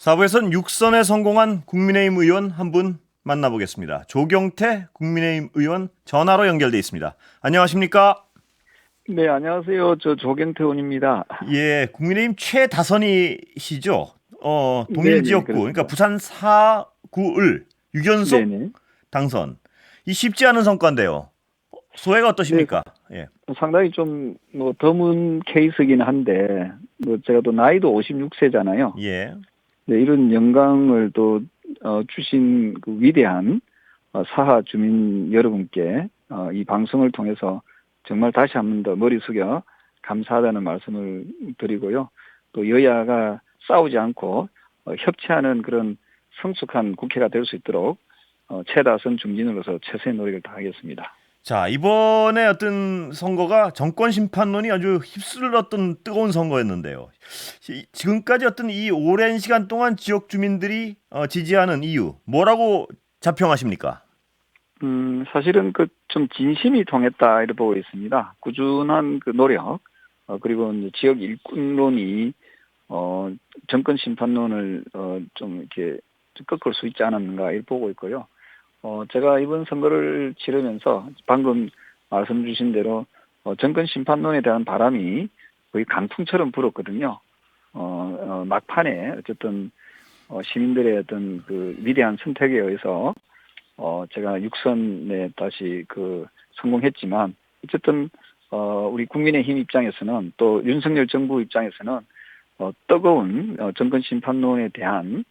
4부에선 육선에 성공한 국민의힘 의원 한 분 만나보겠습니다. 조경태 국민의힘 의원 전화로 연결돼 있습니다. 안녕하십니까? 네, 안녕하세요. 저 조경태 의원입니다. 예, 국민의힘 최다선이시죠? 네네, 동일지역구, 그러니까 그렇습니다. 부산 4구을 6연속 네네. 당선. 이 쉽지 않은 성과인데요. 소회가 네, 어떠십니까? 예, 상당히 좀, 드문 케이스긴 한데, 제가 또 나이도 56세잖아요. 예. 네, 이런 영광을 또, 주신 그 위대한 사하 주민 여러분께, 이 방송을 통해서 정말 다시 한 번 더 머리 숙여 감사하다는 말씀을 드리고요. 또 여야가 싸우지 않고, 협치하는 그런 성숙한 국회가 될 수 있도록, 최다선 중진으로서 최선의 노력을 다하겠습니다. 자, 이번에 어떤 선거가 정권 심판론이 아주 휩쓸었던 뜨거운 선거였는데요. 지금까지 어떤 이 오랜 시간 동안 지역 주민들이 지지하는 이유, 뭐라고 자평하십니까? 사실은 그 좀 진심이 통했다 이렇게 보고 있습니다. 꾸준한 그 노력, 그리고 이제 지역 일꾼론이 정권 심판론을 좀 이렇게 좀 꺾을 수 있지 않았는가 이렇게 보고 있고요. 제가 이번 선거를 치르면서 방금 말씀 주신 대로 정권 심판론에 대한 바람이 거의 강풍처럼 불었거든요. 막판에 어쨌든 시민들의 어떤 그 위대한 선택에 의해서 제가 육선에 다시 그 성공했지만 어쨌든 우리 국민의힘 입장에서는 또 윤석열 정부 입장에서는 뜨거운 정권 심판론에 대한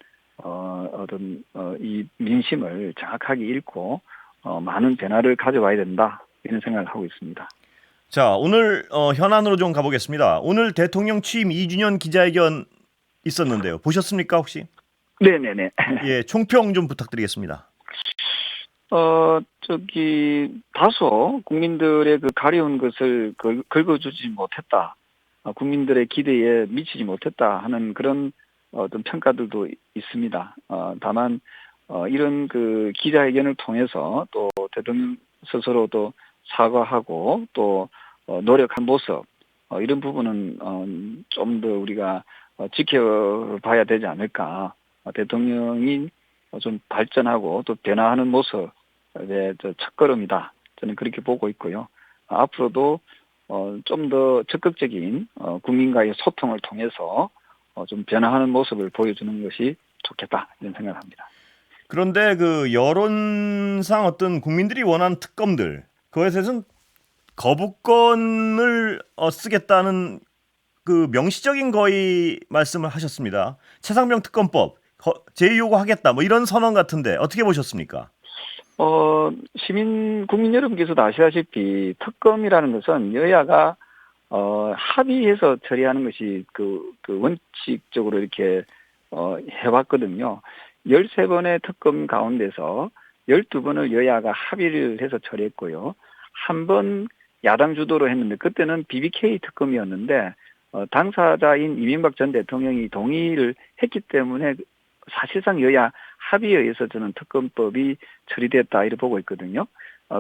이 민심을 정확하게 읽고 많은 변화를 가져와야 된다 이런 생각을 하고 있습니다. 자, 오늘 현안으로 좀 가보겠습니다. 오늘 대통령 취임 2주년 기자회견 있었는데요. 보셨습니까, 혹시? 네네네. 예, 총평 좀 부탁드리겠습니다. 다소 국민들의 그 가려운 것을 긁어주지 못했다. 국민들의 기대에 미치지 못했다 하는 그런 어떤 평가들도 있습니다. 다만, 이런 그 기자회견을 통해서 또 대통령 스스로도 사과하고 또 노력한 모습, 이런 부분은 좀 더 우리가 지켜봐야 되지 않을까. 대통령이 좀 발전하고 또 변화하는 모습의 첫걸음이다. 저는 그렇게 보고 있고요. 앞으로도 좀 더 적극적인 국민과의 소통을 통해서 좀 변화하는 모습을 보여주는 것이 좋겠다 이런 생각을 합니다. 그런데 그 여론상 어떤 국민들이 원하는 특검들, 그것에 대해서는 거부권을 쓰겠다는 그 명시적인 거의 말씀을 하셨습니다. 최상병 특검법 제의 요구하겠다 뭐 이런 선언 같은데 어떻게 보셨습니까? 국민 여러분께서도 아시다시피 특검이라는 것은 여야가 합의해서 처리하는 것이 그 원칙적으로 이렇게 해왔거든요. 13번의 특검 가운데서 12번을 여야가 합의를 해서 처리했고요. 한 번 야당 주도로 했는데 그때는 BBK 특검이었는데 당사자인 이명박 전 대통령이 동의를 했기 때문에 사실상 여야 합의에 의해서 저는 특검법이 처리됐다 이렇게 보고 있거든요.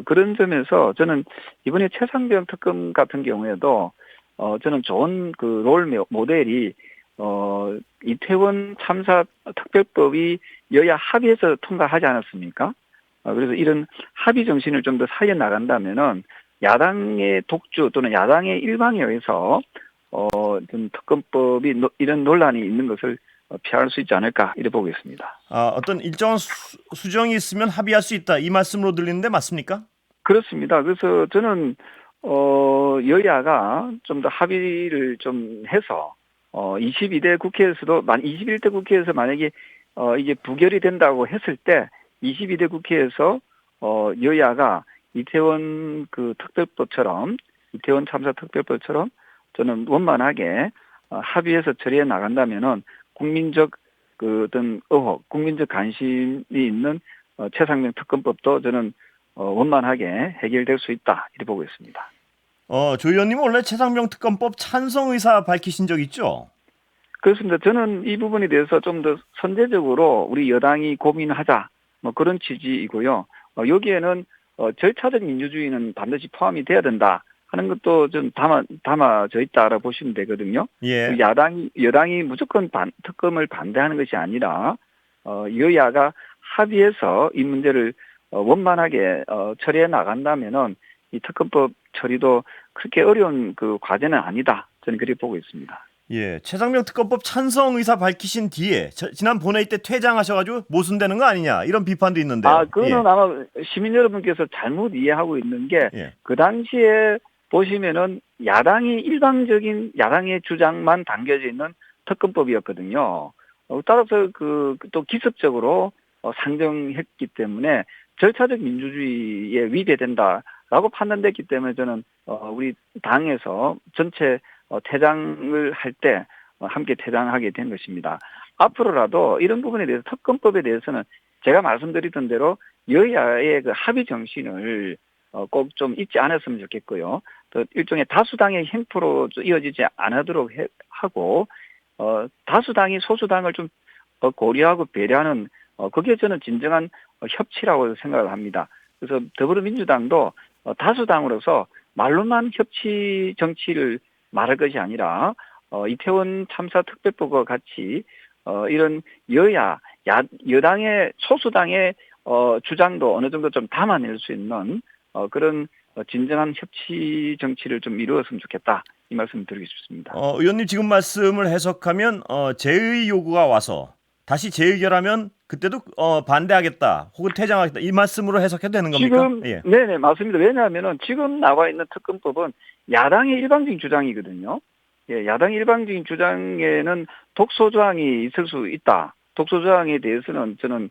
그런 점에서 저는 이번에 최상병 특검 같은 경우에도 저는 좋은 그 롤 모델이 이태원 참사 특별법이 여야 합의해서 통과하지 않았습니까? 그래서 이런 합의 정신을 좀 더 살려 나간다면은 야당의 독주 또는 야당의 일방에 의해서 좀 특검법이 이런 논란이 있는 것을 피할 수 있지 않을까 이렇게 보고 있습니다. 어떤 일정한 수정이 있으면 합의할 수 있다 이 말씀으로 들리는데 맞습니까? 그렇습니다. 그래서 저는 여야가 좀 더 합의를 좀 해서 22대 국회에서도 21대 국회에서 만약에 이게 부결이 된다고 했을 때 22대 국회에서 여야가 이태원 그 특별법처럼 이태원 참사 특별법처럼 저는 원만하게 합의해서 처리해 나간다면은 국민적 그 어떤 의혹, 국민적 관심이 있는 최상병 특검법도 저는 원만하게 해결될 수 있다 이렇게 보고 있습니다. 조 의원님은 원래 최상병 특검법 찬성 의사 밝히신 적 있죠? 그렇습니다. 저는 이 부분에 대해서 좀 더 선제적으로 우리 여당이 고민하자 뭐 그런 취지이고요. 여기에는 절차적 민주주의는 반드시 포함이 돼야 된다 하는 것도 좀 담아져 있다라고 보시면 되거든요. 예. 여당이 무조건 특검을 반대하는 것이 아니라 여야가 합의해서 이 문제를 원만하게 처리해 나간다면은 이 특검법 처리도 그렇게 어려운 그 과제는 아니다. 저는 그렇게 보고 있습니다. 예. 최상병 특검법 찬성 의사 밝히신 뒤에 지난 본회의 때 퇴장하셔가지고 모순되는 거 아니냐 이런 비판도 있는데요. 그거는 예. 아마 시민 여러분께서 잘못 이해하고 있는 게 예. 그 당시에 보시면은 야당의 주장만 담겨져 있는 특검법이었거든요. 따라서 또 기습적으로 상정했기 때문에 절차적 민주주의에 위배된다라고 판단됐기 때문에 저는 우리 당에서 전체 퇴장을 할 때 함께 퇴장하게 된 것입니다. 앞으로라도 이런 부분에 대해서 특검법에 대해서는 제가 말씀드리던 대로 여야의 그 합의 정신을 꼭 좀 잊지 않았으면 좋겠고요. 또 일종의 다수당의 행포로 이어지지 않도록 하고 다수당이 소수당을 좀 고려하고 배려하는 그게 저는 진정한 협치라고 생각을 합니다. 그래서 더불어민주당도 다수당으로서 말로만 협치 정치를 말할 것이 아니라 이태원 참사 특별법과 같이 이런 여당의 소수당의 주장도 어느 정도 좀 담아낼 수 있는 그런 진정한 협치 정치를 좀 이루었으면 좋겠다. 이 말씀 드리고 싶습니다. 의원님 지금 말씀을 해석하면 재의 요구가 와서 다시 재의결하면 그때도 반대하겠다 혹은 퇴장하겠다 이 말씀으로 해석해도 되는 겁니까? 지금 예. 네네 맞습니다. 왜냐하면은 지금 나와 있는 특검법은 야당의 일방적인 주장이거든요. 예, 야당의 일방적인 주장에는 독소조항이 있을 수 있다. 독소조항에 대해서는 저는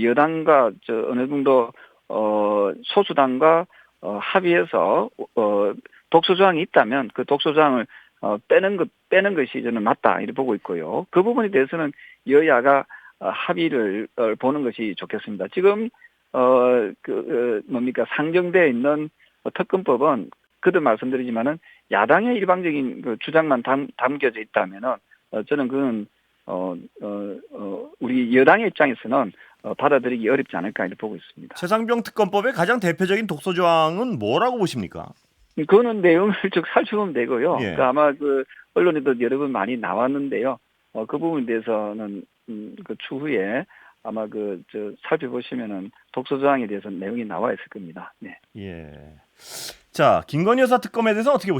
여당과 어느 정도 소수당과 합의해서 독소조항이 있다면 그 독소조항을 빼는 것이 저는 맞다 이렇게 보고 있고요. 그 부분에 대해서는 여야가 합의를 보는 것이 좋겠습니다. 지금 상정되어 있는 특검법은 그도 말씀드리지만은 야당의 일방적인 그 주장만 담겨져 있다면은 저는 그건 우리 여당의 입장에서는 받아들이기 어렵지 않을까 이렇게 보고 있습니다. 최상병 특검법의 가장 대표적인 독소 조항은 뭐라고 보십니까? 그거는 내용을 쭉 살펴보면 되고요. 예. 아마 언론에도 여러 번 많이 나왔는데요. 그 부분에 대해서는 그 추후에 아마 살펴보시면은 독소조항에 대해서 내용이 나와 있을 겁니다. 네. 예. 자, 김건희 여사 특검에 대해서 어떻게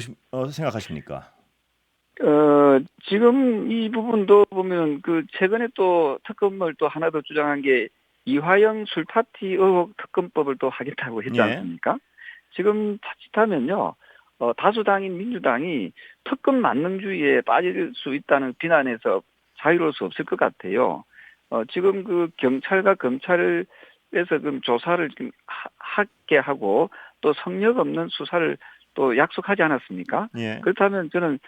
생각하십니까? 지금 이 부분도 보면 최근에 또 특검을 또 하나 더 주장한 게 이화영 술파티 의혹 특검법을 또 하겠다고 했지 예. 않습니까? 지금 자칫하면요, 다수당인 민주당이 특검 만능주의에 빠질 수 있다는 비난에서 자유로울 수 없을 것 같아요. 지금 경찰과 검찰에서 조사를 하게 하고 또 성역 없는 수사를 또 약속하지 않았습니까? 예. 그렇다면 저는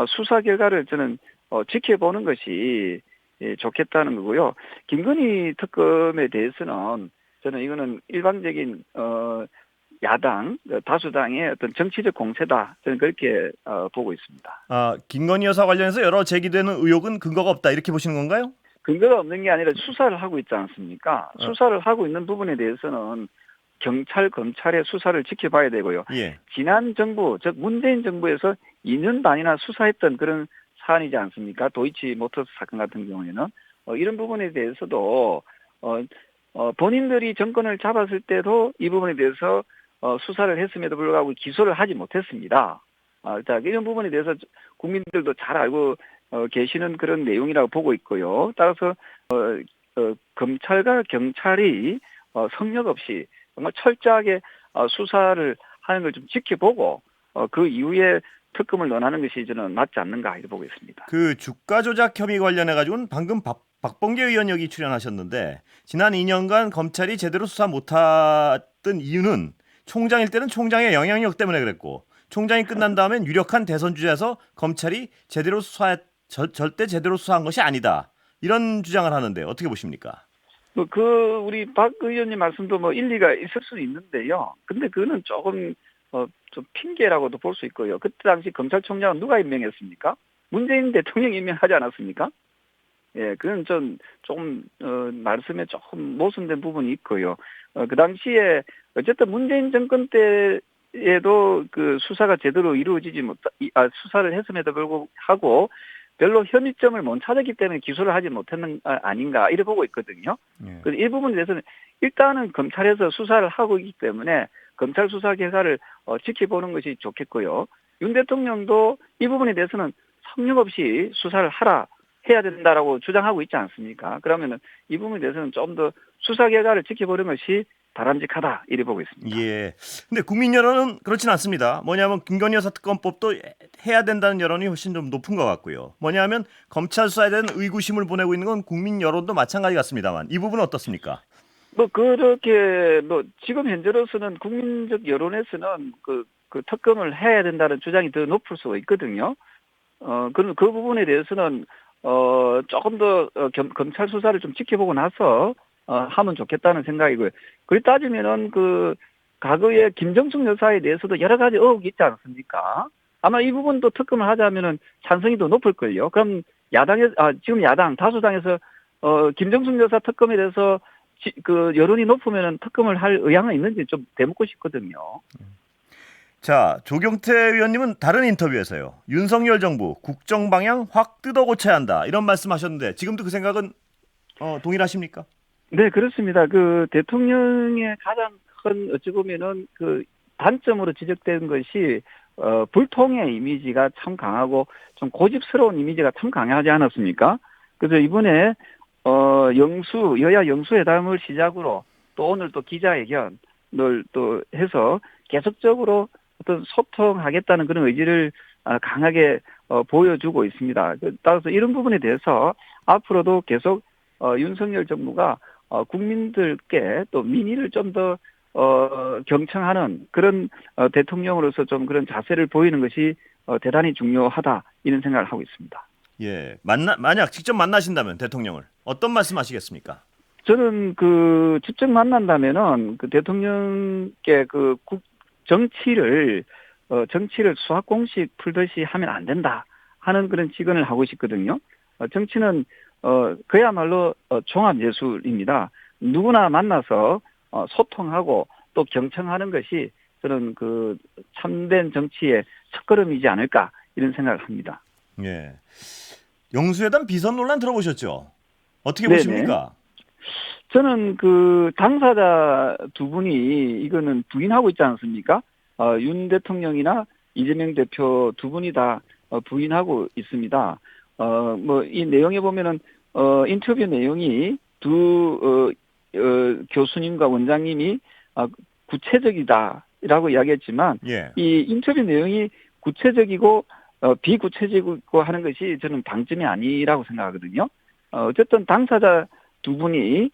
수사 결과를 저는 지켜보는 것이 좋겠다는 거고요. 김건희 특검에 대해서는 저는 이거는 일방적인 야당 다수당의 어떤 정치적 공세다. 저는 그렇게 보고 있습니다. 김건희 여사 관련해서 여러 제기되는 의혹은 근거가 없다 이렇게 보시는 건가요? 근거가 없는 게 아니라 수사를 하고 있지 않습니까? 수사를 하고 있는 부분에 대해서는 경찰, 검찰의 수사를 지켜봐야 되고요. 예. 지난 정부, 즉 문재인 정부에서 2년 반이나 수사했던 그런 사안이지 않습니까? 도이치모터스 사건 같은 경우에는 이런 부분에 대해서도 본인들이 정권을 잡았을 때도 이 부분에 대해서 수사를 했음에도 불구하고 기소를 하지 못했습니다. 자, 이런 부분에 대해서 국민들도 잘 알고 계시는 그런 내용이라고 보고 있고요. 따라서 검찰과 경찰이 성역 없이 정말 철저하게 수사를 하는 걸 좀 지켜보고 그 이후에 특검을 논하는 것이 저는 맞지 않는가 이렇게 보고 있습니다. 그 주가 조작 혐의 관련해 가지고는 방금 박범계 의원 여기 출연하셨는데 지난 2년간 검찰이 제대로 수사 못했던 이유는 총장일 때는 총장의 영향력 때문에 그랬고 총장이 끝난 다음엔 유력한 대선 주자에서 검찰이 절대 제대로 수사한 것이 아니다. 이런 주장을 하는데 어떻게 보십니까? 우리 박 의원님 말씀도 일리가 있을 수 있는데요. 근데 그거는 조금 좀 핑계라고도 볼 수 있고요. 그때 당시 검찰총장은 누가 임명했습니까? 문재인 대통령이 임명하지 않았습니까? 예, 그건 조금 말씀에 조금 모순된 부분이 있고요. 그 당시에 어쨌든 문재인 정권 때 당시에도 그 수사가 제대로 이루어지지 수사를 했음에도 불구하고 별로 혐의점을 못 찾았기 때문에 기소를 하지 못했는 아닌가 이래 보고 있거든요. 예. 그래서 이 부분에 대해서는 일단은 검찰에서 수사를 하고 있기 때문에 검찰 수사 결과를 지켜보는 것이 좋겠고요. 윤 대통령도 이 부분에 대해서는 성역 없이 수사를 해야 된다라고 주장하고 있지 않습니까? 그러면은 이 부분에 대해서는 좀 더 수사 결과를 지켜보는 것이 바람직하다 이래 보고 있습니다. 예. 근데 국민 여론은 그렇진 않습니다. 뭐냐면 김건희 여사 특검법도 해야 된다는 여론이 훨씬 좀 높은 것 같고요. 뭐냐면 검찰 수사에 대한 의구심을 보내고 있는 건 국민 여론도 마찬가지 같습니다만 이 부분은 어떻습니까? 그렇게 지금 현재로서는 국민적 여론에서는 그 특검을 해야 된다는 주장이 더 높을 수가 있거든요. 그 부분에 대해서는 조금 더 검찰 수사를 좀 지켜보고 나서 하면 좋겠다는 생각이고요. 그리 따지면은 그 과거에 김정숙 여사에 대해서도 여러 가지 의혹이 있지 않습니까? 아마 이 부분도 특검을 하자면은 찬성이 더 높을걸요. 그럼 지금 야당 다수당에서 김정숙 여사 특검에 대해서 그 여론이 높으면은 특검을 할 의향은 있는지 좀 되묻고 싶거든요. 자, 조경태 의원님은 다른 인터뷰에서요. 윤석열 정부 국정 방향 확 뜯어 고쳐야 한다. 이런 말씀하셨는데 지금도 그 생각은 동일하십니까? 네, 그렇습니다. 그 대통령의 가장 큰 어찌 보면은 그 단점으로 지적된 것이 불통의 이미지가 참 강하고 좀 고집스러운 이미지가 참 강하지 않았습니까? 그래서 이번에 여야 영수회담을 시작으로 또 오늘 또 기자회견을 또 해서 계속적으로 어떤 소통하겠다는 그런 의지를 강하게 보여주고 있습니다. 따라서 이런 부분에 대해서 앞으로도 계속 윤석열 정부가 국민들께 또 민의를 좀 더 경청하는 그런 대통령으로서 좀 그런 자세를 보이는 것이 대단히 중요하다 이런 생각을 하고 있습니다. 예. 만약 직접 만나신다면 대통령을 어떤 말씀하시겠습니까? 저는 그 직접 만난다면은 그 대통령께 그 정치를 수학 공식 풀듯이 하면 안 된다 하는 그런 직언을 하고 싶거든요. 정치는 그야말로 종합 예술입니다. 누구나 만나서 소통하고 또 경청하는 것이 저는 그 참된 정치의 첫걸음이지 않을까 이런 생각을 합니다. 예. 영수회담 비선 논란 들어보셨죠? 어떻게 네네. 보십니까? 저는 그 당사자 두 분이 이거는 부인하고 있지 않습니까? 윤 대통령이나 이재명 대표 두 분이 다 부인하고 있습니다. 이 내용에 보면은 인터뷰 내용이 두 교수님과 원장님이 구체적이다라고 이야기했지만 예. 이 인터뷰 내용이 구체적이고 비구체적이고 하는 것이 저는 방점이 아니라고 생각하거든요. 어쨌든 당사자 두 분이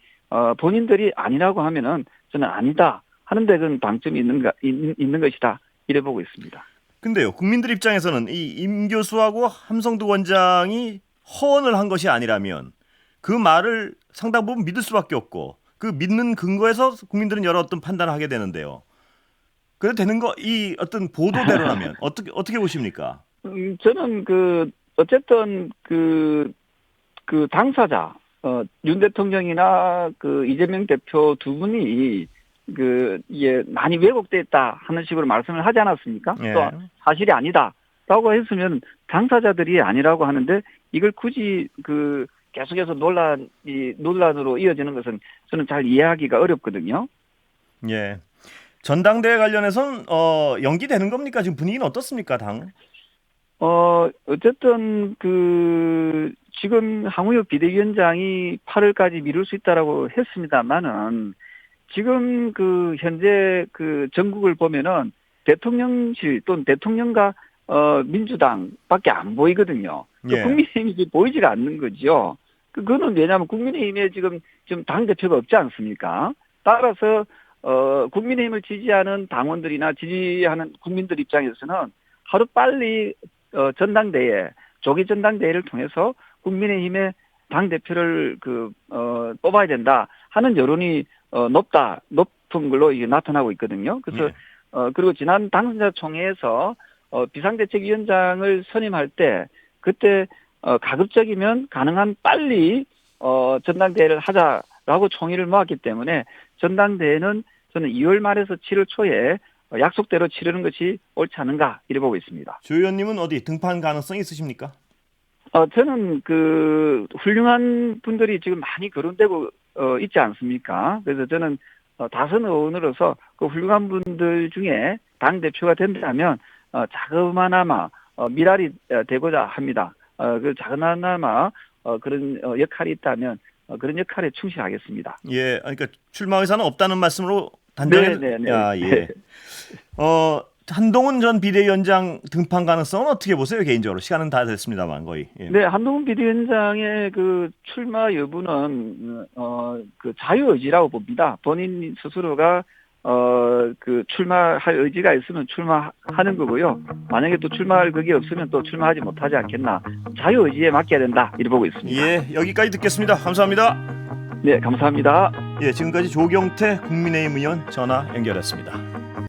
본인들이 아니라고 하면은 저는 아니다 하는데 그런 방점이 있는 것이다 이래 보고 있습니다. 근데요, 국민들 입장에서는 이 임 교수하고 함성두 원장이 허언을 한 것이 아니라면 그 말을 상당 부분 믿을 수밖에 없고 그 믿는 근거에서 국민들은 여러 어떤 판단을 하게 되는데요. 그래 되는 거 이 어떤 보도대로라면 어떻게 보십니까? 저는 어쨌든 당사자 윤 대통령이나 그 이재명 대표 두 분이 많이 왜곡됐다 하는 식으로 말씀을 하지 않았습니까? 예. 또 사실이 아니다라고 했으면 당사자들이 아니라고 하는데 이걸 굳이 계속해서 논란으로 이어지는 것은 저는 잘 이해하기가 어렵거든요. 예. 전당대회 관련해서는 연기되는 겁니까? 지금 분위기는 어떻습니까, 당? 어쨌든 지금 황우여 비대위원장이 8월까지 미룰 수 있다라고 했습니다만은 지금 현재 전국을 보면은 대통령실 또는 대통령과 민주당밖에 안 보이거든요. 예. 국민의힘이 보이지가 않는 거죠. 그거는 왜냐하면 국민의힘에 지금 당 대표가 없지 않습니까? 따라서 국민의힘을 지지하는 당원들이나 지지하는 국민들 입장에서는 하루 빨리 조기 전당대회를 통해서 국민의힘의 당 대표를 뽑아야 된다 하는 여론이 높은 걸로 이게 나타나고 있거든요. 그래서 예. 그리고 지난 당선자 총회에서 비상대책위원장을 선임할 때 그때 가급적이면 가능한 빨리 전당대회를 하자라고 총의를 모았기 때문에 전당대회는 저는 2월 말에서 7월 초에 약속대로 치르는 것이 옳지 않은가 이래 보고 있습니다. 조 의원님은 어디 등판 가능성이 있으십니까? 저는 그 훌륭한 분들이 지금 많이 거론되고 있지 않습니까? 그래서 저는 다선 의원으로서 그 훌륭한 분들 중에 당 대표가 된다면 자그마나마 미랄이 되고자 합니다. 그 작은나마 그런 역할이 있다면 그런 역할에 충실하겠습니다. 예, 그러니까 출마 의사는 없다는 말씀으로 단정해. 네. 야, 예. 한동훈 전 비대위원장 등판 가능성은 어떻게 보세요, 개인적으로? 시간은 다 됐습니다만 거의. 예. 네, 한동훈 비대위원장의 그 출마 여부는 그 자유의지라고 봅니다. 본인 스스로가 그 출마할 의지가 있으면 출마하는 거고요. 만약에 또 출마할 그게 없으면 또 출마하지 못하지 않겠나. 자유의지에 맡겨야 된다 이렇게 보고 있습니다. 예, 여기까지 듣겠습니다. 감사합니다. 네, 감사합니다. 예, 지금까지 조경태 국민의힘 의원 전화 연결했습니다.